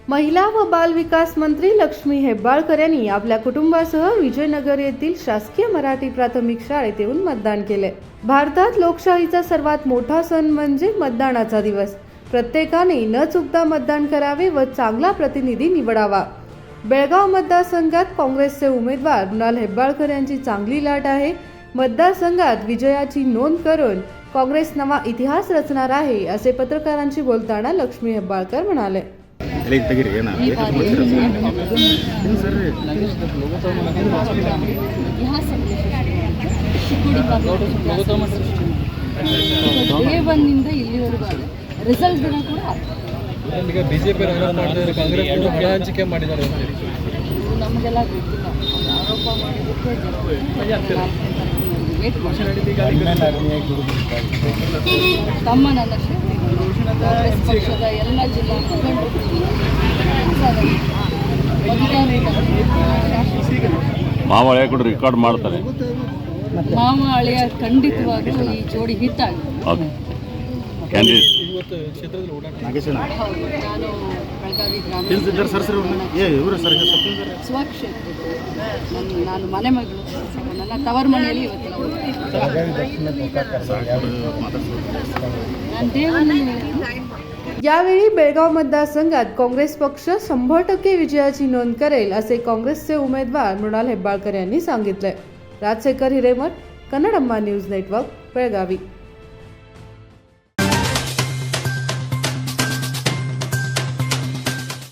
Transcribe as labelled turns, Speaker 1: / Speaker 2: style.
Speaker 1: महिला व बाल विकास मंत्री लक्ष्मी हेब्बाळकर यांनी आपल्या कुटुंबासह विजयनगर येथील शासकीय मराठी प्राथमिक शाळेत येऊन मतदान केले। भारतात लोकशाहीचा सर्वात मोठा सण म्हणजे मतदानाचा दिवस। प्रत्येकाने न चुकता मतदान करावे व चांगला प्रतिनिधी निवडावा। बेळगाव मतदारसंघात काँग्रेसचे उमेदवार मृणाल हेब्बाळकर यांची चांगली लाट आहे। मतदारसंघात विजयाची नोंद करून काँग्रेस नवा इतिहास रचणार आहे, असे पत्रकारांशी बोलताना लक्ष्मी हेब्बाळकर म्हणाले।
Speaker 2: ರಿಸಲ್ಟ್
Speaker 3: ಈಗ ಬಿಜೆಪಿ ಆರೋಪ ಮಾಡಿದರೆ ಕಾಂಗ್ರೆಸ್ ಕೂಡ ಹಣ ಹಂಚಿಕೆ ಮಾಡಿದ್ದಾರೆ ಅಂತ
Speaker 2: ನಮಗೆಲ್ಲ ಗೊತ್ತಿಲ್ಲ। ಆರೋಪ ಮಾಡಿದ್ದಕ್ಕೆ ತಮ್ಮ ನನ್ನ ಕಾಂಗ್ರೆಸ್ ಪಕ್ಷದ ಎಲ್ಲ ಜಿಲ್ಲಾ
Speaker 4: ಮಾವ ಹಳೆಯ ಕೂಡ ರೆಕಾರ್ಡ್ ಮಾಡ್ತಾರೆ।
Speaker 2: ಮಾವ ಹಳೆಯ ಖಂಡಿತವಾಗ್ಲೂ ಈ ಜೋಡಿ ಹಿಟ್ ಆಗಿದೆ।
Speaker 3: ಇವತ್ತು ಕ್ಷೇತ್ರದಲ್ಲಿ ಓಡಾಟ
Speaker 2: ನಾನು ಬೆಳಗಾವಿ ಗ್ರಾಮೀಣ ಸ್ವಕ್ಷೇತ್ರ ನಾನು ಮನೆ ಮಗಳು, ನನ್ನ ತವರು ಮನೆಯಲ್ಲಿ ಇವತ್ತು ನಾನು ದೇವರಲ್ಲಿ
Speaker 1: यावेळी बेळगाव मतदारसंघात काँग्रेस पक्ष 100% विजयाची नोंद करेल, असे काँग्रेसचे उमेदवार मृणाल हेब्बाळकर यांनी सांगितले। Rajashekhar Hiremath, Kannadamma news network, Belagavi.